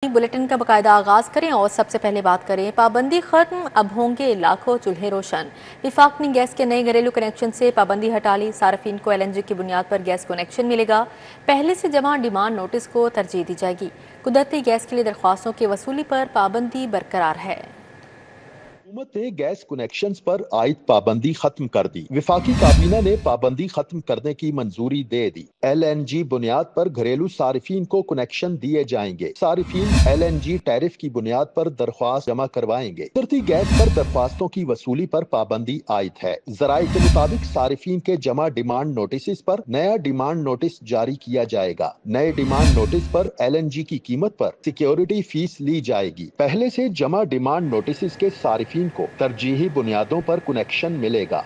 Bulletin का बाकायदा आगाज करें और सबसे पहले बात करें पाबंदी खत्म, अब होंगे लाखों चूल्हे रोशन। विफाक ने गैस के नए घरेलू कनेक्शन से पाबंदी हटा ली। सार्फिन को LNG की बुनियाद पर गैस कनेक्शन मिलेगा। पहले से जमा डिमांड नोटिस को तरजीह दी जाएगी। कुदरती गैस के लिए दरख्वास्तों की वसूली पर पाबंदी बरकरार है। हुकूमत ने गैस कनेक्शंस पर आयद पाबंदी खत्म कर दी। विफाकी काबीना ने पाबंदी खत्म करने की मंजूरी दे दी। LNG बुनियाद पर घरेलू सारिफीन को कनेक्शन दिए जाएंगे। सारिफीन LNG टैरिफ की बुनियाद पर दरख्वास्त जमा करवाएंगे। कुदरती गैस पर दरख्वास्तों की वसूली पर पाबंदी आयद है। जराये के मुताबिक सारिफीन के जमा डिमांड नोटिस पर नया डिमांड नोटिस जारी किया जाएगा। नए डिमांड नोटिस पर LNG की कीमत पर सिक्योरिटी फीस ली जाएगी। पहले से जमा डिमांड नोटिस के सारिफीन को तरजीही बुनियादों पर कनेक्शन मिलेगा।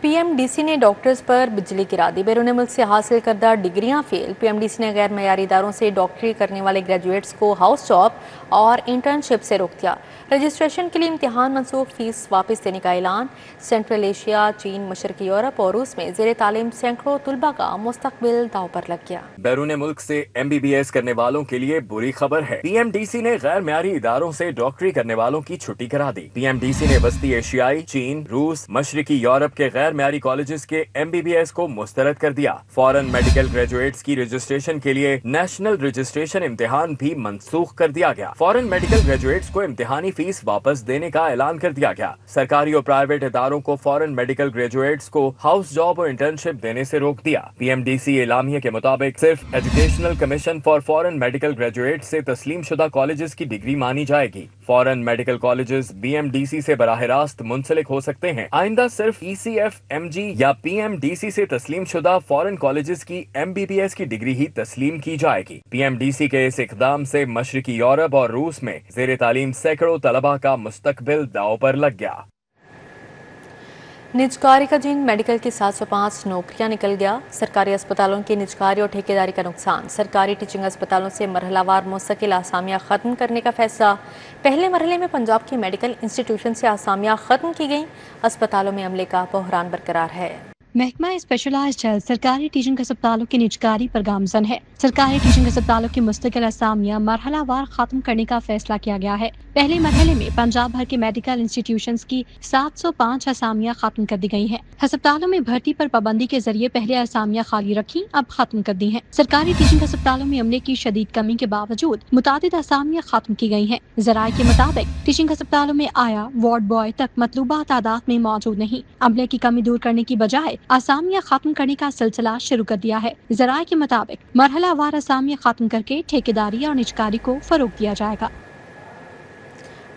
PMDC ने डॉक्टर्स पर बिजली गिरा दी। बैरून मुल्क से हासिल करदा डिग्रियां फेल। PMDC ने गैर मयारी इदारों से डॉक्टरी करने वाले ग्रेजुएट्स को हाउस जॉब और इंटर्नशिप से रोक दिया। रजिस्ट्रेशन के लिए इम्तिहान मनसूख, फीस वापस देने का ऐलान। सेंट्रल एशिया, चीन, मशरकी यूरोप और रूस में ज़ेर तालीम सैकड़ों तुलबा का मुस्तकबिल दाव पर लग गया। बैरून मुल्क से MBBS करने वालों के लिए बुरी खबर है। PMDC ने गैर मयारी इदारों से डॉक्टरी करने वालों की छुट्टी करा दी। PMDC ने वस्ती एशियाई, चीन, रूस, मशरकी यूरोप के गैर मयारी कॉलेजेस के MBBS को मुस्तरद कर दिया। फॉरेन मेडिकल ग्रेजुएट्स की रजिस्ट्रेशन के लिए नेशनल रजिस्ट्रेशन इम्तिहान भी मनसूख कर दिया गया। फॉरेन मेडिकल ग्रेजुएट्स को इम्तिहानी फीस वापस देने का ऐलान कर दिया गया। सरकारी और प्राइवेट इदारों को फॉरेन मेडिकल ग्रेजुएट्स को हाउस जॉब और इंटर्नशिप देने से रोक दिया। PMDC एलामिया के मुताबिक सिर्फ educational commission for foreign medical graduate से तस्लीम शुदा कॉलेजेस की डिग्री मानी जाएगी। फॉरेन मेडिकल कॉलेजेस BMDC से बराह रास्त मुंसलिक हो सकते हैं। आइंदा सिर्फ ECFMG या PMDC से तस्लीम शुदा फॉरेन कॉलेजेस की MBBS की डिग्री ही तस्लीम की जाएगी। PMDC के इस इकदाम से मशरकी यूरोप और रूस में ज़ेर तालीम सैकड़ों तलबा का मुस्तकबिल दाव पर लग गया। निजकारी का जिन, मेडिकल की 705 नौकरियां निकल गया। सरकारी अस्पतालों की निजकारी और ठेकेदारी का नुकसान। सरकारी टीचिंग अस्पतालों से मरहलावार मुस्तकिल आसामियां खत्म करने का फैसला। पहले मरहले में पंजाब की मेडिकल इंस्टीट्यूशन से आसामियां खत्म की गईं। अस्पतालों में अमले का बहरान बरकरार है। महकमा स्पेशलाइज्ड हेल्थ सरकारी टीचिंग अस्पतालों की निजकारी पर गामजन है। सरकारी टीचिंग अस्पतालों की मुस्तकिल असामियां मरहलावार खत्म करने का फैसला किया गया है। पहले मरहले में पंजाब भर के मेडिकल इंस्टीट्यूशंस की 705 असामियां खत्म कर दी गई हैं। अस्पतालों में भर्ती पर पाबंदी के जरिए पहले असामियां खाली रखी, अब खत्म कर दी हैं। सरकारी टीचिंग अस्पतालों में अमले की शदीद कमी के बावजूद मुतादिद असामियां खत्म की गई हैं। जराये के मुताबिक टीचिंग अस्पतालों में आया वार्ड बॉय तक मतलूबा तादाद में मौजूद नहीं। अमले की कमी दूर करने की बजाय असामियां खत्म करने का सिलसिला शुरू कर दिया है। जराये के मुताबिक मरहलावार असामियां खत्म करके ठेकेदारी और निजकारी को फरोग दिया जाएगा।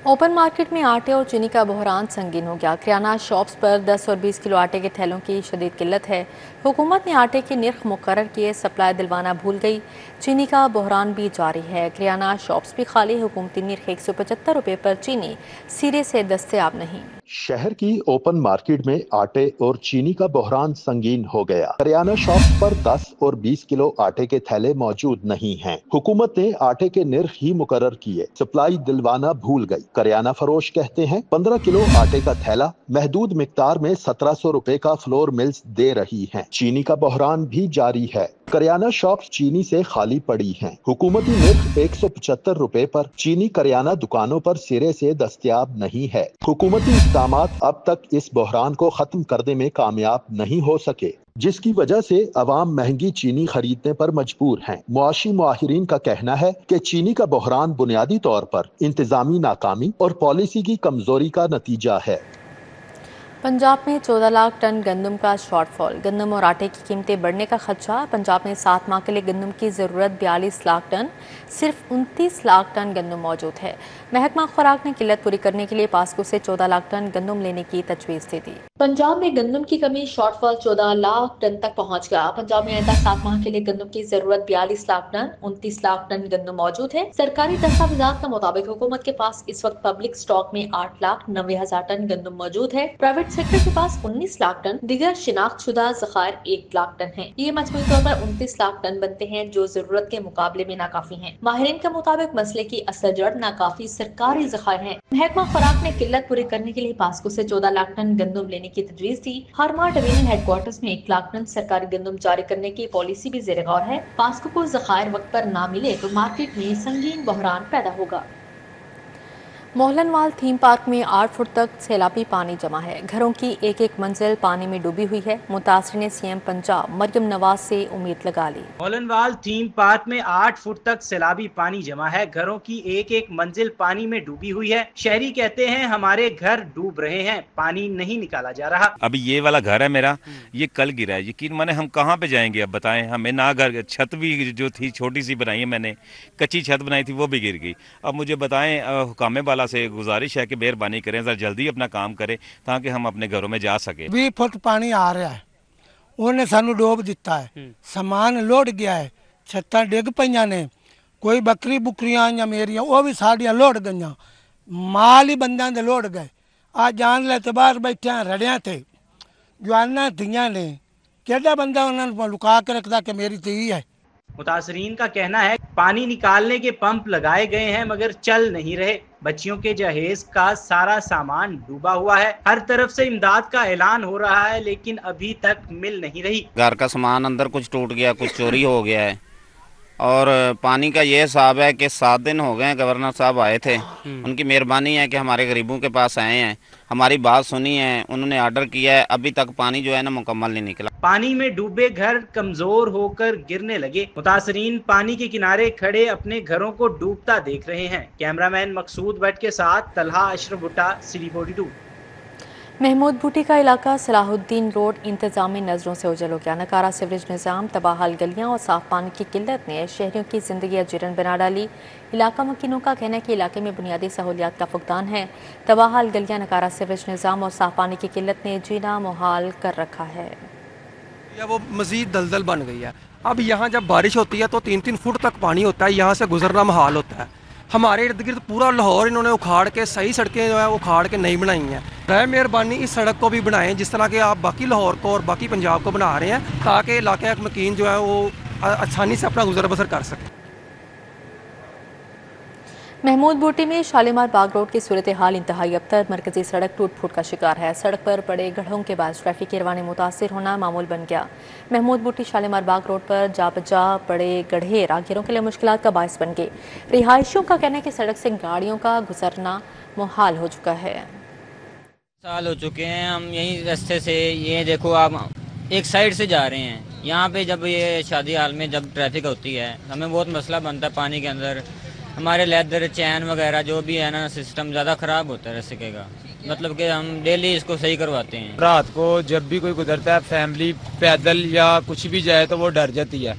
ओपन मार्केट में आटे और चीनी का बहरान संगीन हो गया। किराना शॉप्स पर 10 और 20 किलो आटे के थैलों की शदीद किल्लत है। हुकूमत ने आटे के निर्ख मुकर्रर किए, सप्लाई दिलवाना भूल गई। चीनी का बहरान भी जारी है। किराना शॉप्स भी खाली। हुकूमती निर्ख 175 रुपये पर चीनी सिरे से दस्तयाब नहीं। शहर की ओपन मार्केट में आटे और चीनी का बहरान संगीन हो गया। करियाना शॉप पर 10 और 20 किलो आटे के थैले मौजूद नहीं हैं। हुकूमत ने आटे के निर्ख ही मुकर्रर किए, सप्लाई दिलवाना भूल गई। करियाना फरोश कहते हैं 15 किलो आटे का थैला महदूद मिकदार में 1700 रुपए का फ्लोर मिल्स दे रही हैं। चीनी का बहरान भी जारी है। करियाना शॉप चीनी से खाली पड़ी हैं। हुकूमती निर्ख 175 रुपए पर चीनी करियाना दुकानों पर सिरे से दस्तयाब नहीं है। हुकूमती इक़दामात अब तक इस बहरान को खत्म करने में कामयाब नहीं हो सके, जिसकी वजह से अवाम महंगी चीनी खरीदने पर मजबूर हैं। मुआशी माहिरीन का कहना है कि चीनी का बहरान बुनियादी तौर पर इंतजामी नाकामी और पॉलिसी की कमजोरी का नतीजा है। पंजाब में 14 लाख टन गंदम का शॉर्टफॉल। गंदम और आटे की कीमतें बढ़ने का खदशा। पंजाब में 7 माह के लिए गंदम की ज़रूरत 42 लाख टन, सिर्फ 29 लाख टन गंदम मौजूद है। महकमा खुराक ने किल्लत पूरी करने के लिए पास्को से 14 लाख टन गंदम लेने की तजवीज़ दे दी। पंजाब में गंदम की कमी शॉर्टफॉल 14 लाख टन तक पहुँच गया। पंजाब में आइंदा 7 माह के लिए गंदम की ज़रूरत 42 लाख टन, 29 लाख टन गंदम मौजूद है। सरकारी दस्तावेज़ात के मुताबिक हुकूमत के पास इस वक्त पब्लिक स्टॉक में 8,90,000 टन गंदम मौजूद है। प्राइवेट सेक्टर के पास 19 लाख टन, दिगर शिनाख्तशुदा ज़खायर 1 लाख टन है। ये मजमूई तौर पर 29 लाख टन बनते हैं, जो जरूरत के मुकाबले में नाकाफी हैं। माहिरीन के मुताबिक मसले की असल जड़ नाकाफी सरकारी ज़खायर है। महकमा खुराक ने किल्लत पूरी करने के लिए पास्को से 14 लाख टन गंदम लेने की तजवीज़ दी। हरमा डिवीजन हेडक्वार्टर्स में 1 लाख टन सरकारी गंदम जारी करने की पॉलिसी भी ज़ेर गौर है। पास्को को ज़खायर वक्त पर ना मिले तो मार्केट में संगीन बहरान पैदा होगा। मोहलनवाल थीम पार्क में 8 फुट तक सैलाबी पानी जमा है। घरों की एक एक मंजिल पानी में डूबी हुई है। मुतासरी ने सीएम पंजाब मरियम नवाज से उम्मीद लगा ली। मोहलनवाल थीम पार्क में 8 फुट तक सैलाबी पानी जमा है। घरों की एक एक मंजिल पानी में डूबी हुई है। शहरी कहते हैं हमारे घर डूब रहे हैं, पानी नहीं निकाला जा रहा। अभी ये वाला घर है मेरा, ये कल गिरा है। यकीन माने हम कहाँ पे जाएंगे अब बताएं। हमें ना घर, छत भी जो थी छोटी सी बनाई है मैंने, कच्ची छत बनाई थी वो भी गिर गई। अब मुझे बताएं, हुकामे वाला से गुजारिश है कि मेहरबानी करें, जरा जल्दी अपना काम करें ताकि हम अपने घरों में जा सके। 20 फुट पानी आ रहा है, ਉਹਨੇ ਸਾਨੂੰ ਡੋਬ ਦਿੱਤਾ ਹੈ। ਸਮਾਨ ਲੋੜ ਗਿਆ ਹੈ, ਛੱਤਾਂ ਡਿੱਗ ਪਈਆਂ ਨੇ। ਕੋਈ ਬੱਕਰੀ ਬੁਕਰੀਆਂ ਆਈਆਂ ਮੇਰੀਆਂ, ਉਹ ਵੀ ਸਾਡੀਆਂ ਲੋੜ ਗਈਆਂ। ਮਾਲ ਹੀ ਬੰਦਿਆਂ ਦੇ ਲੋੜ ਗਏ। ਆ ਜਾਨ ਲੈ ਤੇ ਬਾਹਰ ਬੈਠਿਆਂ ਰੜਿਆਂ ਤੇ ਜਵਾਨਾਂ ਧੀਆਂ ਨੇ, ਕਿਹੜਾ ਬੰਦਾ ਉਹਨਾਂ ਨੂੰ ਲੁਕਾ ਕੇ ਰੱਖਦਾ ਕਿ ਮੇਰੀ ਧੀ ਹੈ। मुतासरीन का कहना है पानी निकालने के पंप लगाए गए हैं मगर चल नहीं रहे। बच्चियों के जहेज का सारा सामान डूबा हुआ है। हर तरफ से इमदाद का ऐलान हो रहा है लेकिन अभी तक मिल नहीं रही। घर का सामान अंदर कुछ टूट गया, कुछ चोरी हो गया है। और पानी का ये हिसाब है कि 7 दिन हो गए गवर्नर साहब आए थे, उनकी मेहरबानी है कि हमारे गरीबों के पास आए हैं, हमारी बात सुनी है, उन्होंने ऑर्डर किया है। अभी तक पानी जो है ना मुकम्मल नहीं निकला। पानी में डूबे घर कमजोर होकर गिरने लगे। मुतासरीन पानी के किनारे खड़े अपने घरों को डूबता देख रहे हैं। कैमरामैन मकसूद भट्ट के साथ तलहा अशरफ भुट्टा, सिटी 42। महमूद बूटी का इलाका सलाहुद्दीन रोड इंतजामी नजरों से ओझल हो गया। नकारा सीवरेज निज़ाम, तबाहाल गलियां और साफ पानी की किल्लत ने शहरियों की जिंदगी अजीरन बना डाली। इलाका मकीनों का कहना है कि इलाके में बुनियादी सहूलियात का फुकदान है। तबाहाल गलियां, नकारा सीवरेज निज़ाम और साफ पानी की किल्लत ने जीना मुहाल कर रखा है। वो मजीद दलदल बन गई है। अब यहाँ जब बारिश होती है तो 3-3 फुट तक पानी होता है, यहाँ से गुजरना मुहाल होता है। हमारे इर्द गिर्द पूरा लाहौर इन्होंने उखाड़ के, सही सड़कें जो है उखाड़ के नहीं बनाई हैं। है मेहरबानी इस सड़क को भी बनाएं जिस तरह के आप बाकी लाहौर को और बाकी पंजाब को बना रहे हैं, ताकि इलाके मकीन जो है वो आसानी से अपना गुजर बसर कर सकें। महमूद बूटी में शालीमार बाग रोड की सूरत हाल इंतहाई अबतर। मरकजी सड़क टूट फूट का शिकार है। सड़क पर पड़े गड्ढों के बाद ट्रैफिक की रवानी मुतासिर होना मामूल बन गया। महमूद बूटी शालीमार बाग रोड पर जा बजा पड़े गड्ढे राहगीरों के लिए मुश्किलात का बायस बन गए। रिहायशियों का कहना है कि सड़क से गाड़ियों का गुजरना मुहाल हो चुका है। साल हो चुके हैं हम यही रास्ते से, ये देखो आप एक साइड से जा रहे हैं। यहाँ पे जब ये शादी हाल में जब ट्रैफिक होती है हमें बहुत मसला बनता है। पानी के अंदर हमारे लेदर चैन वगैरह जो भी है ना, सिस्टम ज़्यादा ख़राब होता है रस्ते का। मतलब कि हम डेली इसको सही करवाते हैं। रात को जब भी कोई गुजरता है, फैमिली पैदल या कुछ भी जाए तो वो डर जाती है।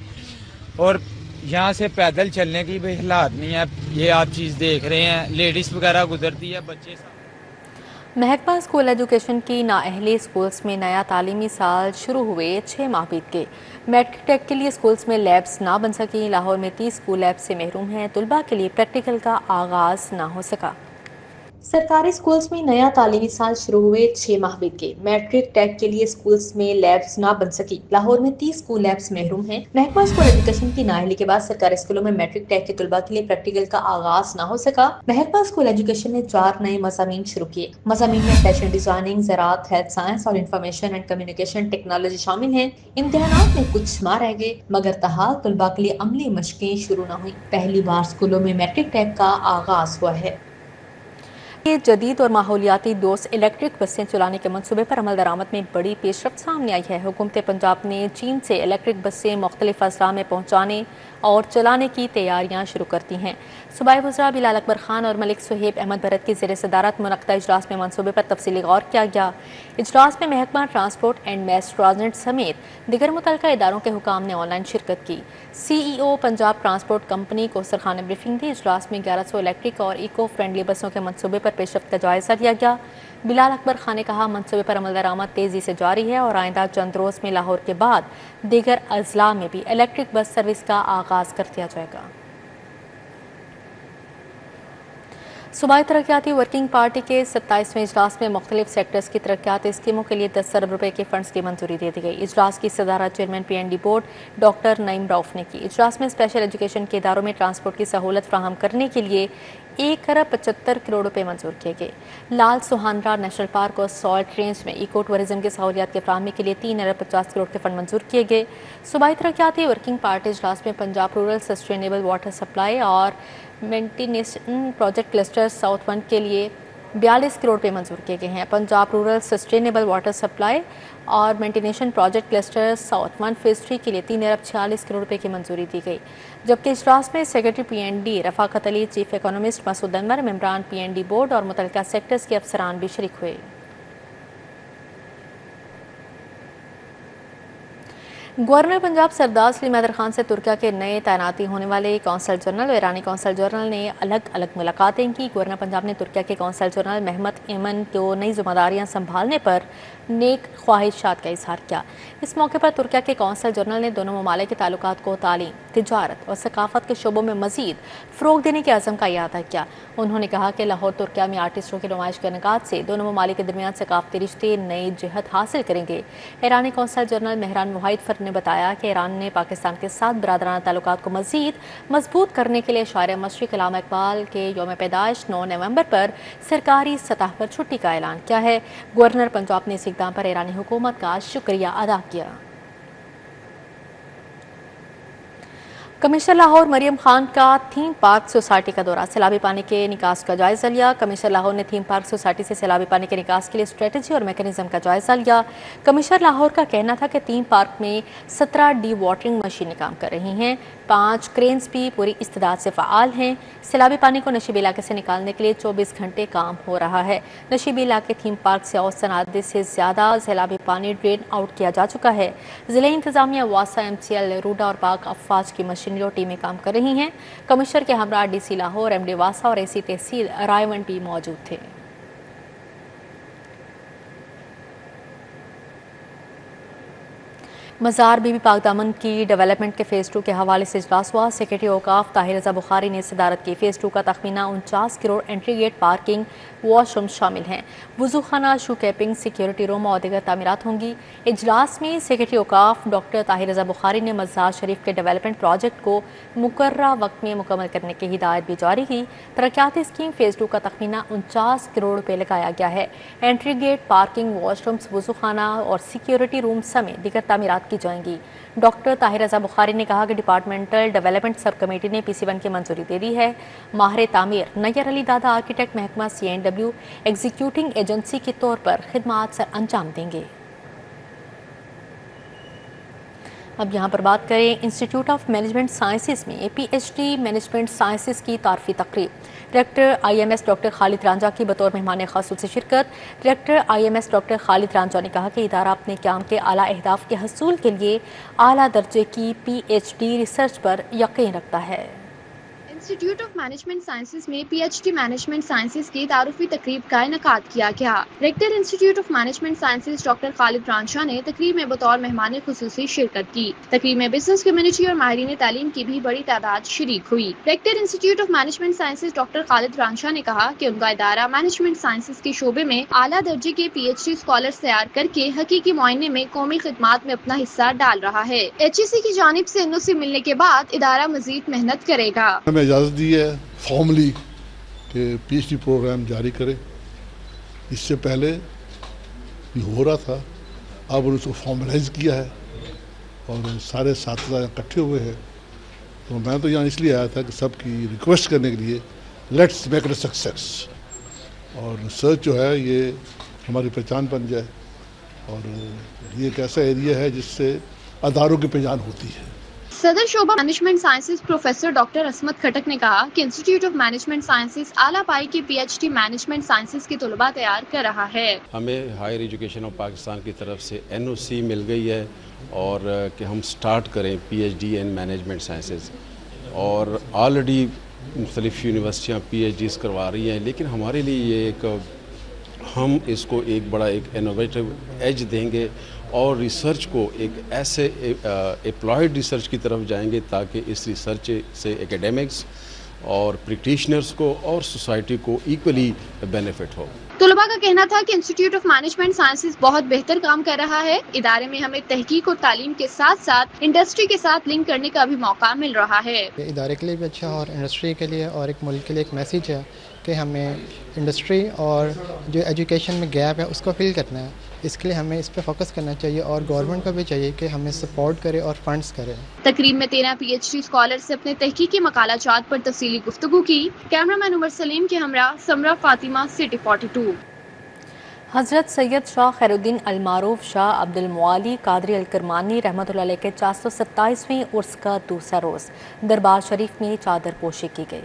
और यहाँ से पैदल चलने की भी हालात नहीं है। ये आप चीज़ देख रहे हैं, लेडीज़ वगैरह गुजरती है, बच्चे। महकमा स्कूल एजुकेशन की नाअहली स्कूल्स में नया तालीमी साल शुरू हुए 6 माह बीत गए। मैट्रिक टेक के लिए स्कूल्स में लैब्स ना बन सकी। लाहौर में 30 स्कूल लैब से महरूम हैं। तुलबा के लिए प्रैक्टिकल का आगाज ना हो सका। सरकारी स्कूल्स में नया तालीमी साल शुरू हुए 6 माह बीत गए। मैट्रिक टेक के लिए स्कूल्स में लैब्स ना बन सकी। लाहौर में 30 स्कूल लैब्स महरूम हैं। महकमा स्कूल एजुकेशन की नाअहली के बाद सरकारी स्कूलों में मैट्रिक टेक के तुलबा के लिए प्रैक्टिकल का आगाज ना हो सका। महकमा स्कूल एजुकेशन ने 4 नए मज़ामीन शुरू किए। मज़ामीन में फैशन डिजाइनिंग, ज़राअत, हेल्थ साइंस और इंफॉर्मेशन एंड कम्युनिकेशन टेक्नोलॉजी शामिल है। इम्तिहानात में कुछ माह रह गए मगर तहाल तुलबा के लिए अमली मशकें शुरू न हुई। पहली बार स्कूलों में मैट्रिक टेक का आगाज हुआ है। ये जदीद और माहौलियाती दोस्त इलेक्ट्रिक बसें चलाने के मंसूबे पर अमल दरामद में बड़ी पेशरफ्त सामने आई है। हुकूमत पंजाब ने चीन से इलेक्ट्रिक बसें मुख्तलिफ अज़ला में पहुँचाने और चलाने की तैयारियाँ शुरू कर दी हैं। सूबाई वज़रा बिलाल अकबर खान और मलिक सुहेब अहमद भरत की ज़ेर सदारत मुनक़्क़दा इजलास में मंसूबे पर तफसीली गौर किया गया। इजलास में महकमा ट्रांसपोर्ट एंड मैस ट्रांजिट समेत दिगर मुतल्लिक़ा इदारों के हुकाम ने ऑनलाइन शिरकत की। CEO पंजाब ट्रांसपोर्ट कंपनी को सरखान ने ब्रीफिंग दी। इजलास में 1100 इलेक्ट्रिक और इको फ्रेंडली बसों के मंसूबे पर पेशरफ्त का जायजा लिया गया। बिलाल अकबर खान ने कहा, मंसूबे पर अमल दरामद तेज़ी से जारी है और आइंदा चंद रोज़ में लाहौर के बाद दीगर अजला में भी इलेक्ट्रिक बस सर्विस का आगाज़ कर दिया जाएगा। सूबाई तरक्याती वर्किंग पार्टी के 27वें इजलास में मुख्तलिफ सेक्टर्स की तरक्याती स्कीमों के लिए 10 अरब रुपए के फंड्स की मंजूरी दे दी गई। इजलास की सदारत chairman PND board doctor Naeem Rauf ने की। इजलास में स्पेशल एजुकेशन के इदारों में ट्रांसपोर्ट की सहूलत फ्राहम करने के लिए 1 अरब 75 करोड़ रुपए मंजूर किए गए। लाल सुहानरा नेशनल पार्क और सॉल्ट रेंज में इको टूरिज्म की सहूलियात के फराहमी के लिए 3 अरब 50 करोड़ के फंड मंजूर किए गए। सूबाई तरक्याती वर्किंग पार्टी इजलास में Punjab rural sustainable water supply और मेंटेनेशन प्रोजेक्ट क्लस्टर साउथ 1 के लिए 42 करोड़ रुपए मंजूर किए गए हैं। Punjab rural sustainable water supply और मेंटेनेशन प्रोजेक्ट क्लस्टर साउथ 1 फेज 3 के लिए 3 अरब 46 करोड़ रुपए की मंजूरी दी गई। जबकि इजलास में secretary PND Rafaqat Ali, chief economist Masood Anwar, मेंबरान PND बोर्ड और मुतल्लिका सेक्टर्स के अफसरान भी शरीक हुए। गवर्नर पंजाब सरदार सलीम हैदर खान से तुर्किया के नए तैनाती होने वाले कौंसल जनरल और ईरानी कौंसल जनरल ने अलग अलग मुलाकातें की। गवर्नर पंजाब ने तुर्किया के कौंसल जनरल महमद एमन को नई जिम्मेदारियां संभालने पर नेक ख्वाहिशात का इजहार किया। इस मौके पर तुर्किया के कौंसल जनरल ने दोनों ममालिक के ताल्लुकात को तालीम, तिजारत और सकाफत के शोबों में मजीद फ़रोग देने के अज़म का इरादा किया। उन्होंने कहा कि लाहौर तुर्किया में आर्टिस्टों की नुमाइश के निकात से दोनों ममालिक के दरमियान सकाफती रिश्ते नई जहत हासिल करेंगे। ईरानी कौंसल जनरल मेहरान मुहाइद ने बताया कि ईरान ने पाकिस्तान के साथ बिरादराना ताल्लुकात को मजीद मजबूत करने के लिए शायर मशरिक़ अल्लामा इकबाल के यौम पैदाइश 9 नवंबर पर सरकारी सतह पर छुट्टी का ऐलान किया है। गवर्नर पंजाब ने इस इक़दाम पर ईरानी हुकूमत का शुक्रिया अदा किया। कमिश्नर लाहौर मरियम खान का थीम पार्क सोसाइटी का दौरा, सैलाबी पानी के निकास का जायजा लिया। कमिश्नर लाहौर ने थीम पार्क सोसाइटी से सैलाबी पानी के निकास के लिए स्ट्रेटजी और मैकेनिज्म का जायजा लिया। कमिश्नर लाहौर का कहना था कि थीम पार्क में 17 डी वाटरिंग मशीनें काम कर रही हैं, 5 क्रेन्स भी पूरी इस्तेदाद से फ़ाल हैं। सैलाबी पानी को नशीबी इलाके से निकालने के लिए 24 घंटे काम हो रहा है। नशीबी इलाके थीम पार्क से औसतन आधे से ज़्यादा सैलाबी पानी ड्रेन आउट किया जा चुका है। ज़िला इंतज़ामिया, वासा, MCL, रूडा और पाक अफवाज की मशीनरी और टीमें काम कर रही हैं। कमिश्नर के हमरा DC लाहौर, MD वासा और AC तहसील रायवंड भी मौजूद थे। मज़ार बीबी पाक दामन की डेवलपमेंट के फ़ेज़ 2 के हवाले से इजलास हुआ। सेक्रेटरी औकाफ ताहिर रज़ा बुखारी ने सदारत की। फ़ेज़ 2 का तखमीना 49 crore entry gate, parking, washroom शामिल हैं। वज़ू खाना, शू कैपिंग, सिक्योरिटी रूम और दीगर तामीरात होंगी। इजलास में सेक्रेटरी औकाफ डॉक्टर ताहिर रज़ा बुखारी ने मज़ार शरीफ के डेवलपमेंट प्रोजेक्ट को मुकर्ररा वक्त में मुकम्मल करने की हिदायत भी जारी की। तरक्याती स्कीम फ़ेज़ 2 का तखमीना 49 करोड़ रुपये लगाया गया है। एंट्री गेट, पार्किंग, वॉशरूम्स, वज़ू खाना और सिक्योरिटी रूम समेत दीगर तामीरात की जाएंगी। डॉक्टर ताहिर रज़ा बुखारी ने कहा कि डिपार्टमेंटल डेवलपमेंट सब कमेटी ने PC1 की मंजूरी दे दी है। माहिर तामीर नैयर अली दादा आर्किटेक्ट महकमा CNW एग्जीक्यूटिंग एजेंसी के तौर पर खिदमात सर अंजाम देंगे। अब यहाँ पर बात करें इंस्टीट्यूट ऑफ मैनेजमेंट साइंसेज में PhD मैनेजमेंट साइंसेज की तारफी तकरीब। Director IMS doctor Khalid Ranjha की बतौर मेहमान खासूसी शिरकत। Director IMS doctor Khalid Ranjha ने कहा कि इदारा अपने काम के आला अहदाफ के हसूल के लिए आला दर्जे की PhD रिसर्च पर यकीन रखता है। इंस्टीट्यूट ऑफ मैनेजमेंट साइंसेज में PhD मैनेजमेंट साइंसेज की तारुफी तकरीब का इनेकाद किया गया। Director institute of management sciences doctor Khalid Ranjha ने तकरीब में बतौर मेहमान खुसूसी शिरकत की। तकरीब में बिजनेस कम्युनिटी और माहिरीन तालीम की भी बड़ी तादाद शरीक हुई। Director institute of management sciences doctor Khalid Ranjha ने कहा कि उनका इदारा मैनेजमेंट साइंसेज के शोबे में आला दर्जे के PhD स्कॉलर्स तैयार करके हकीकी मुआयने में कौमी खिदमात में अपना हिस्सा डाल रहा है। HEC की जानिब से NOC मिलने के बाद इदारा मजीद मेहनत करेगा। इजाज़त दी है फॉर्मली कि PhD प्रोग्राम जारी करें। इससे पहले ये हो रहा था, अब उन्होंने उसको फॉर्मलाइज किया है और सारे साथी इकट्ठे हुए हैं। तो मैं तो यहाँ इसलिए आया था कि सबकी रिक्वेस्ट करने के लिए लेट्स मेक इट सक्सेस, और रिसर्च जो है ये हमारी पहचान बन जाए, और ये एक ऐसा एरिया है जिससे अदारों की पहचान होती है। सदर शोबा मैनेजमेंट साइंसेज प्रोफेसर डॉक्टर असमत खटक ने कहा कि इंस्टीट्यूट ऑफ मैनेजमेंट साइंसेज आला पाई के PhD मैनेजमेंट साइंसेज के तलबा तैयार कर रहा है। हमें हायर एजुकेशन ऑफ पाकिस्तान की तरफ से NOC मिल गई है और कि हम स्टार्ट करें PhD इन मैनेजमेंट साइंसेज, और ऑलरेडी मुख्तलिफ यूनिवर्सिटियाँ PhDs करवा रही हैं, लेकिन हमारे लिए ये हम इसको एक बड़ा एक इनोवेटिव एज देंगे और रिसर्च को एक ऐसे एप्लॉयड रिसर्च की तरफ जाएंगे ताकि इस रिसर्च से एकेडमिक्स اور پریکٹیشنرز کو اور سوسائٹی کو ایکولی بینیفٹ ہو۔ طلباء کا کہنا تھا کہ انسٹیٹیوٹ آف مینجمنٹ سائنسز بہت بہتر کام کر رہا ہے۔ ادارے میں ہمیں تحقیق اور تعلیم کے ساتھ ساتھ انڈسٹری کے ساتھ لنک کرنے کا بھی موقع مل رہا ہے۔ ادارے کے لیے بھی اچھا اور انڈسٹری کے لیے اور ایک ملک کے لیے ایک میسیج ہے کہ ہمیں انڈسٹری اور جو ایجوکیشن میں گیپ ہے اس کو فل کرنا ہے۔ اس کے لیے ہمیں اس پہ فوکس کرنا چاہیے اور گورنمنٹ کو بھی چاہیے کہ ہمیں سپورٹ کرے اور فنڈز کرے۔ تقریب میں 13 پی ایچ ڈی اسکالر سے اپنے تحقیقی مقالہ جات پر تفصیلی گفتگو کی۔ کیمرہ مین عمر سلیم کے ہمراہ سمرہ فاطمہ، سٹی 42۔ حضرت سید شاہ خیر الدین المعروف شاہ عبد المعالی قادری الکرمانی رحمۃ اللہ علیہ کے 427ویں عرس کا دوسرا روز دربار شریف میں چادر پوشی کی گئی۔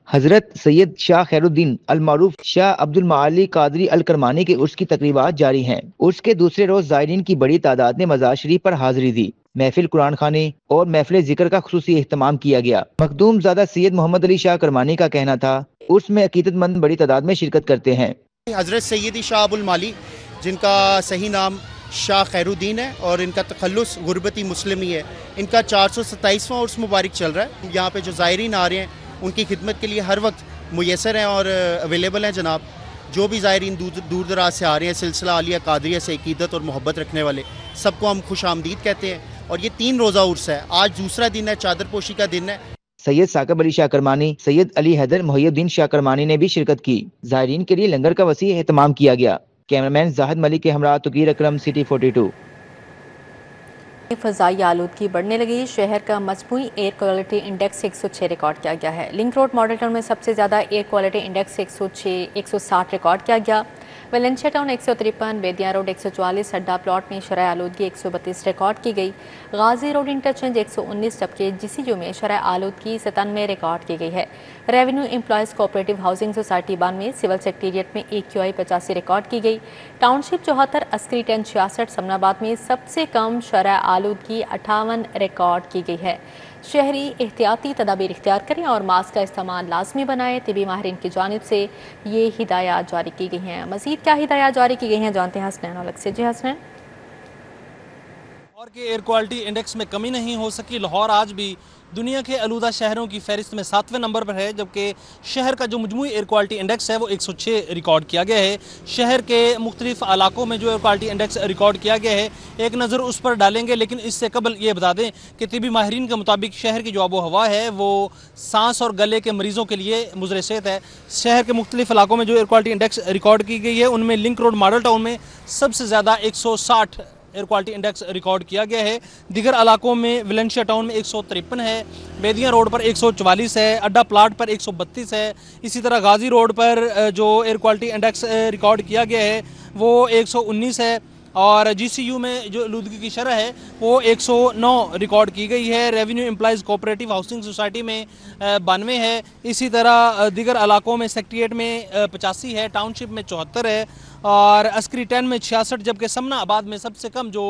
حضرت سید شاہ خیر الدین المعروف شاہ عبد المعالی قادری الکرمانی کے عرس کی تقریبات جاری ہیں۔ عرس کے دوسرے روز زائرین کی بڑی تعداد نے مزار شریف پر حاضری دی۔ محفل قرآن خوانی اور محفل ذکر کا خصوصی اہتمام کیا گیا۔ مخدوم زادہ سید محمد علی شاہ کرمانی کا کہنا تھا عرس میں عقیدت مند بڑی تعداد میں شرکت کرتے ہیں۔ حضرت سیدی شاہ ابو المعالی، جن کا صحیح نام شاہ خیر الدین ہے اور ان کا تخلص غربتی مسلمی ہے، ان کا 427واں عرس مبارک چل رہا ہے۔ یہاں پہ جو زائرین آ رہے ہیں ان کی خدمت کے لیے ہر وقت میسر ہیں اور اویلیبل ہیں جناب۔ جو بھی زائرین دور دراز سے آ رہے ہیں، سلسلہ عالیہ قادریہ سے عقیدت اور محبت رکھنے والے، سب کو ہم خوش آمدید کہتے ہیں۔ اور یہ 3 روزہ عرس ہے، آج دوسرا دن ہے، چادر پوشی کا دن ہے۔ سید ثاقب علی شاہ کرمانی، سید علی حیدر محی الدین شاہ کرمانی نے بھی شرکت کی۔ زائرین کے لیے لنگر کا وسیع اہتمام کیا گیا۔ کیمرامین زاہد ملک کے ہمراہ تقیر اکرم، سٹی 42۔ فضائی آلودگی بڑھنے لگی۔ شہر کا مجموعی ایئر کوالٹی انڈیکس 106 ریکارڈ کیا گیا ہے۔ لنک روڈ ماڈل ٹاؤن میں سب سے زیادہ ایئر کوالٹی انڈیکس 160 ریکارڈ کیا گیا۔ Valencia town 153، بیدیاں road 144، Hooda plot میں شرح آلودگی 132 ریکارڈ کی گئی۔ غازی روڈ انٹرچینج 119 جبکہ GCU میں شرح آلودگی 97 ریکارڈ کی گئی ہے۔ Revenue Employees Cooperative Housing Society 92، Civil Secretariat میں EQI 85 ریکارڈ کی گئی۔ ٹاؤن شپ 74، عسکری 10 66، سمن آباد میں سب سے کم شرح آلودگی 58 ریکارڈ کی گئی ہے۔ شہری احتیاطی تدابیر اختیار کریں اور ماسک کا استعمال لازمی بنائیں۔ طبی ماہرین کی جانب سے یہ ہدایات جاری کی گئی ہیں۔ مزید کیا ہدایات جاری کی گئی ہیں جانتے ہیں حسنین الگ سے۔ جی حسنین۔ لاہور کے ایئر کوالٹی انڈیکس میں کمی نہیں ہو سکی۔ لاہور آج بھی دنیا کے آلودہ شہروں کی فہرست میں 7ویں نمبر پر ہے، جبکہ شہر کا جو مجموعی ایئر کوالٹی انڈیکس ہے وہ 106 ریکارڈ کیا گیا ہے۔ شہر کے مختلف علاقوں میں جو ایئر کوالٹی انڈیکس ریکارڈ کیا گیا ہے ایک نظر اس پر ڈالیں گے، لیکن اس سے قبل یہ بتا دیں کہ طبی ماہرین کے مطابق شہر کی جو آب و ہوا ہے وہ سانس اور گلے کے مریضوں کے لیے مضر صحت ہے۔ شہر کے مختلف علاقوں میں جو ایئر کوالٹی انڈیکس ریکارڈ کی گئی ہے ان میں لنک روڈ ماڈل ٹاؤن میں سب سے زیادہ 160 ایئر کوالٹی انڈیکس ریکارڈ کیا گیا ہے۔ دیگر علاقوں میں ویلنشیا ٹاؤن میں 153 ہے، بیدیاں روڈ پر 144 ہے، اڈا پلاٹ پر 132 ہے۔ اسی طرح غازی روڈ پر جو ایئر کوالٹی انڈیکس ریکارڈ کیا گیا ہے وہ 119 ہے، اور GCU میں جو آلودگی کی شرح ہے وہ 109 ریکارڈ کی گئی ہے۔ Revenue Employees Cooperative Housing Society میں 92 ہے۔ اسی طرح دیگر علاقوں میں سیکریٹریٹ میں 85 ہے، ٹاؤن شپ میں 74 ہے، اور عسکری 10 میں 66، جبکہ سمنا آباد میں سب سے کم جو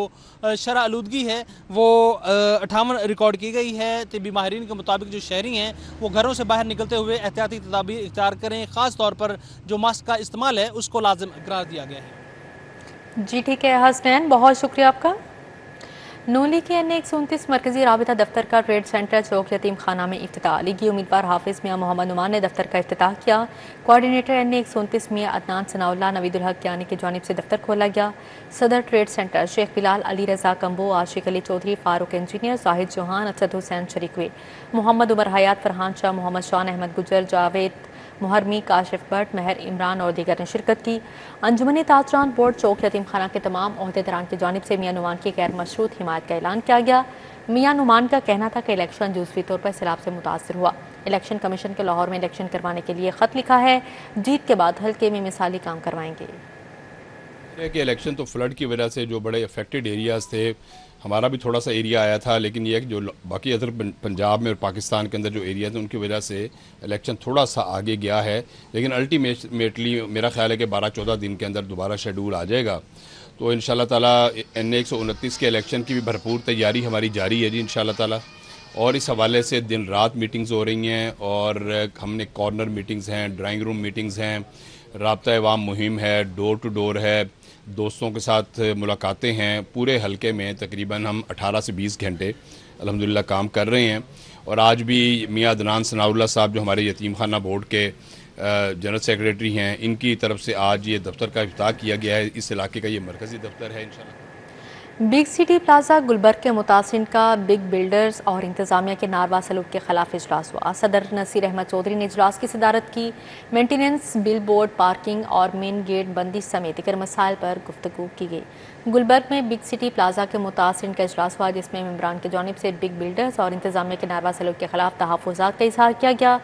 شرح آلودگی ہے وہ 58 ریکارڈ کی گئی ہے۔ طبی ماہرین کے مطابق جو شہری ہیں وہ گھروں سے باہر نکلتے ہوئے احتیاطی تدابیر اختیار کریں، خاص طور پر جو ماسک کا استعمال ہے اس کو لازم قرار دیا گیا ہے۔ جی ٹھیک ہے حسنین، بہت شکریہ آپ کا۔ نولی کے N129 مرکزی رابطہ دفتر کا ٹریڈ سینٹر چوک یتیم خانہ میں افتتاح۔ لیگی امیدوار حافظ میاں محمد نعمان نے دفتر کا افتتاح کیا۔ کوارڈینیٹر N129 میاں عدنان ثناء اللہ نوید الحق کیانی کی جانب سے دفتر کھولا گیا۔ صدر ٹریڈ سینٹر شیخ بلال، علی رضا کمبو، عاشق علی چودھری، فاروق انجینئر، زاہد چوہان، اسد حسین شریک ہوئے۔ محمد عمر حیات، فرحان شاہ، محمد شان احمد گجر، جاوید محرمی، کاشف بٹ، مہر عمران اور دیگر نے شرکت کی۔ انجمن تاجران بورڈ چوک یتیم خانہ کے تمام عہدیداران کی جانب سے میاں نعمان کی غیر مشروط حمایت کا اعلان کیا گیا۔ میاں نعمان کا کہنا تھا کہ الیکشن جزوی طور پر سیلاب سے متاثر ہوا۔ الیکشن کمیشن کے لاہور میں الیکشن کروانے کے لیے خط لکھا ہے، جیت کے بعد حلقے میں مثالی کام کروائیں گے۔ کہ الیکشن تو فلڈ کی وجہ سے جو بڑے افیکٹڈ ایریاز تھے، ہمارا بھی تھوڑا سا ایریا آیا تھا، لیکن یہ کہ جو باقی ادھر پنجاب میں اور پاکستان کے اندر جو ایریاز ہیں ان کی وجہ سے الیکشن تھوڑا سا آگے گیا ہے، لیکن الٹیمیٹلی میرا خیال ہے کہ 12-14 دن کے اندر دوبارہ شیڈول آ جائے گا۔ تو انشاءاللہ تعالیٰ N129 کے الیکشن کی بھی بھرپور تیاری ہماری جاری ہے جی انشاءاللہ تعالیٰ، اور اس حوالے سے دن رات میٹنگز ہو رہی ہیں، اور ہم نے کارنر میٹنگز ہیں، ڈرائنگ روم میٹنگز ہیں، رابطہ عوام مہم ہے، ڈور ٹو ڈور ہے، دوستوں کے ساتھ ملاقاتیں ہیں۔ پورے حلقے میں تقریباً ہم 18 سے 20 گھنٹے الحمدللہ کام کر رہے ہیں، اور آج بھی میاں عدنان ثناء اللہ صاحب جو ہمارے یتیم خانہ بورڈ کے جنرل سیکریٹری ہیں، ان کی طرف سے آج یہ دفتر کا افتتاح کیا گیا ہے. اس علاقے کا یہ مرکزی دفتر ہے انشاءاللہ. بگ سٹی پلازا گلبرگ کے متاثرین کا بگ بلڈرز اور انتظامیہ کے ناروا سلوک کے خلاف اجلاس ہوا. صدر نصیر احمد چودھری نے اجلاس کی صدارت کی. مینٹیننس، بل بورڈ، پارکنگ اور مین گیٹ بندی سمیت دیگر مسائل پر گفتگو کی گئی. گلبرگ میں بگ سٹی پلازا کے متاثرین کا اجلاس ہوا، جس میں ممبران کی جانب سے بگ بلڈرز اور انتظامیہ کے ناروا سلوک کے خلاف تحفظات کا اظہار کیا گیا.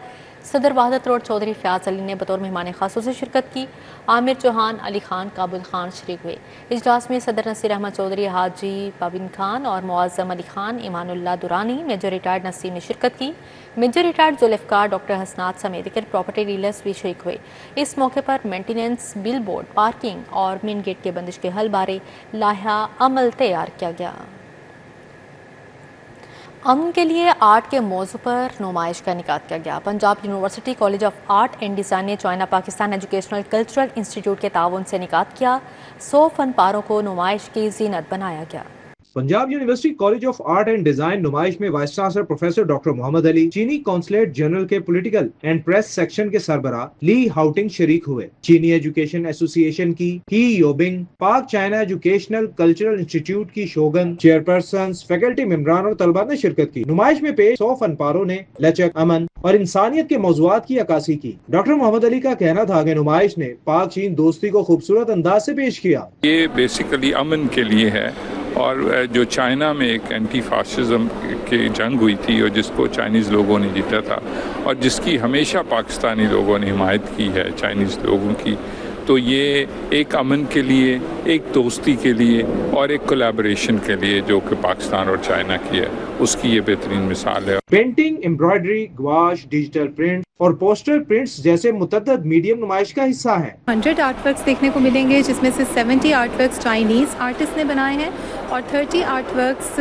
صدر وحدت روڈ چودھری فیاض علی نے بطور مہمان خصوصی شرکت کی. عامر چوہان، علی خان، کابل خان شریک ہوئے. اجلاس میں صدر نصیر احمد چودھری، حاجی پابن خان اور معظم علی خان، ایمان اللہ دورانی، میجر ریٹائرڈ نسیم نے شرکت کی. میجر ریٹائرڈ ذوالفقار، ڈاکٹر حسنات سمیت دیگر پراپرٹی ڈیلرز بھی شریک ہوئے. اس موقع پر مینٹیننس، بل بورڈ، پارکنگ اور مین گیٹ کے بندش کے حل بارے لائحہ عمل تیار کیا گیا. امن کے لیے آرٹ کے موضوع پر نمائش کا انعقاد کیا گیا. Punjab university college of art and design نے China Pakistan educational cultural institute کے تعاون سے انعقاد کیا. 100 فن پاروں کو نمائش کی زینت بنایا گیا. Punjab university college of art and design نمائش میں وائس چانسلر پروفیسر ڈاکٹر محمد علی، چینی کونسلیٹ جنرل کے پولیٹیکل اینڈ پریس سیکشن کے سربراہ لی ہاؤٹنگ شریک ہوئے. چینی ایجوکیشن ایسوسی ایشن کی ہی یوبنگ، پاک چائنا ایجوکیشنل کلچرل انسٹیٹیوٹ کی شوگن، چیئرپرسنز، فیکلٹی ممبران اور طلباء نے شرکت کی. نمائش میں پیش 100 فن پاروں نے لچک، امن اور انسانیت کے موضوعات کی عکاسی کی. ڈاکٹر محمد علی کا کہنا تھا کہ نمائش نے پاک چین دوستی کو خوبصورت انداز سے پیش کیا. یہ بیسیکلی امن کے لیے ہے، اور جو چائنا میں ایک اینٹی فاشزم کی جنگ ہوئی تھی اور جس کو چائنیز لوگوں نے جیتا تھا اور جس کی ہمیشہ پاکستانی لوگوں نے حمایت کی ہے چائنیز لوگوں کی، تو یہ ایک امن کے لیے، ایک دوستی کے لیے اور ایک کولیبریشن کے لیے جو کہ پاکستان اور چائنا کی ہے، اس کی یہ بہترین مثال ہے. پینٹنگ، ایمبرائڈری، گواش، ڈیجیٹل پرنٹ اور پوسٹر پرنٹس جیسے متعدد میڈیم نمائش کا حصہ ہیں. 100 آرٹ ورکس دیکھنے کو ملیں گے، جس میں سے 70 آرٹ ورکس چائنیز آرٹسٹ نے بنائے ہیں اور 30 آرٹ ورکس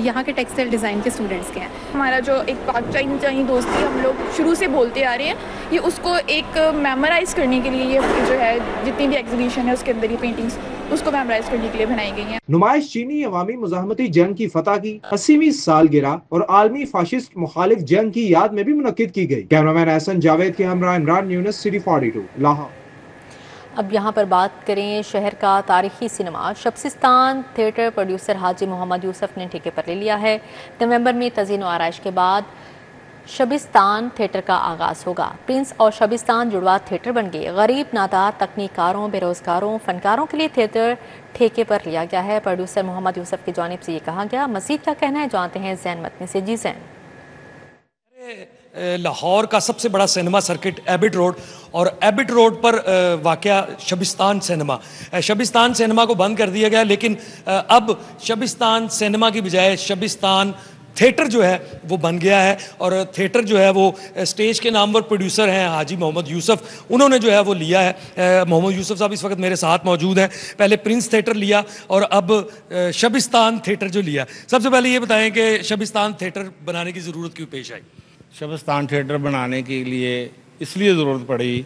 یہاں کے ٹیکسٹائل ڈیزائن کے اسٹوڈنٹس کے ہیں. ہمارا جو ایک پاک چائنی دوستی ہم لوگ شروع سے بولتے آ رہے ہیں، یہ اس کو ایک میمورائز کرنے کے لیے یہ جو ہے جتنی بھی ایگزیبیشن ہے اس کے اندر یہ پینٹنگس اس کو میمورائز کرنے کے لیے بنائی گئی ہیں. نمائش چینی عوامی مزاحمتی جنگ کی فتح کی 80ویں سالگرہ اور عالمی فاشسٹ مخالف جنگ کی یاد میں بھی منعقد کی گئی. کیمرامین احسن جاوید کے ہمراہ عمران یونس، سٹی 42 لاہور. اب یہاں پر بات کریں شہر کا تاریخی سینما. شبستان تھیٹر پروڈیوسر حاجی محمد یوسف نے ٹھیکے پر لے لیا ہے. نومبر میں تزئین و آرائش کے بعد شبستان تھیٹر کا آغاز ہوگا. پرنس اور شبستان جڑواں تھیٹر بن گئے. غریب، نادار، تکنیک کاروں، بے روزگاروں، فنکاروں کے لیے تھیٹر ٹھیکے پر لیا گیا ہے. پروڈیوسر محمد یوسف کی جانب سے یہ کہا گیا. مزید کیا کہنا ہے جانتے ہیں زین متنی سے. جی زین. لاہور کا سب سے بڑا سینما سرکٹ ایبٹ روڈ، اور ایبٹ روڈ پر واقع شبستان سینما. شبستان سینما کو بند کر دیا گیا، لیکن اب شبستان سینما کی بجائے شبستان تھیٹر جو ہے وہ بن گیا ہے. اور تھیٹر جو ہے وہ اسٹیج کے نامور پروڈیوسر ہیں حاجی محمد یوسف، انہوں نے جو ہے وہ لیا ہے. محمد یوسف صاحب اس وقت میرے ساتھ موجود ہیں. پہلے پرنس تھیٹر لیا اور اب شبستان تھیٹر جو لیا. سب سے پہلے یہ بتائیں کہ شبستان تھیٹر بنانے کی ضرورت کیوں پیش آئی؟ شبستان تھیٹر بنانے کے لیے اس لیے ضرورت پڑی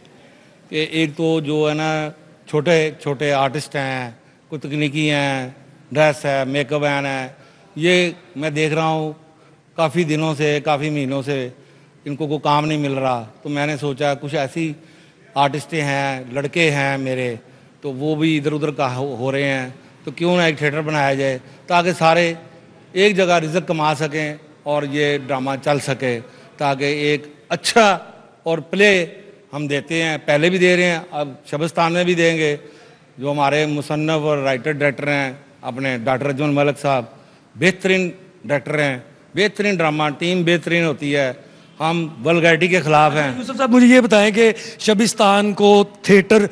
کہ ایک تو جو ہے نا چھوٹے چھوٹے آرٹسٹ ہیں، کوئی تکنیکی ہیں، ڈریس ہے، میک اپ مین ہے، یہ میں دیکھ رہا ہوں کافی دنوں سے، کافی مہینوں سے ان کو کوئی کام نہیں مل رہا. تو میں نے سوچا کچھ ایسی آرٹسٹیں ہیں، لڑکے ہیں میرے، تو وہ بھی ادھر ادھر کا ہو رہے ہیں، تو کیوں نہ ایک تھیٹر بنایا جائے تاکہ سارے ایک جگہ رزق کما سکیں اور یہ ڈرامہ چل سکے، تاکہ ایک اچھا اور پلے ہم دیتے ہیں، پہلے بھی دے رہے ہیں، اب شبستان میں بھی دیں گے. جو ہمارے مصنف اور رائٹر ڈائریکٹر ہیں اپنے ڈاکٹر اجمل ملک صاحب، بہترین ڈائریکٹر ہیں، بہترین ڈرامہ ٹیم بہترین ہوتی ہے. ہم ولگیرٹی کے خلاف ہیں. یوسف صاحب مجھے یہ بتائیں کہ شبستان کو تھیٹر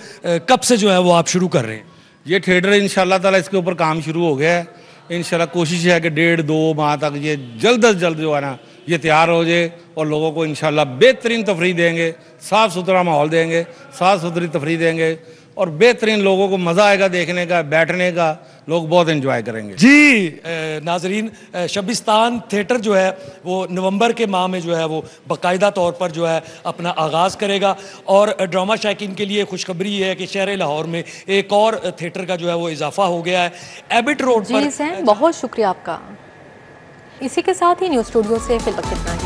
کب سے جو ہے وہ آپ شروع کر رہے ہیں؟ یہ تھیٹر انشاءاللہ تعالی اس کے اوپر کام شروع ہو گیا ہے. انشاءاللہ کوشش ہے کہ 1.5-2 ماہ تک یہ جلد از جلد جو ہے نا یہ تیار ہو جائے اور لوگوں کو انشاءاللہ بہترین تفریح دیں گے، صاف ستھرا ماحول دیں گے، صاف ستھری تفریح دیں گے اور بہترین لوگوں کو مزہ آئے گا دیکھنے کا، بیٹھنے کا، لوگ بہت انجوائے کریں گے. جی ناظرین، شبستان تھیٹر جو ہے وہ نومبر کے ماہ میں جو ہے وہ باقاعدہ طور پر جو ہے اپنا آغاز کرے گا. اور ڈرامہ شائقین کے لیے خوشخبری ہے کہ شہر لاہور میں ایک اور تھیٹر کا جو ہے وہ اضافہ ہو گیا ہے ایبٹ روڈ پر. جی سین، بہت شکریہ آپ کا. इसी के साथ ही न्यूज़ स्टूडियो से फिल वक्त इतना ही।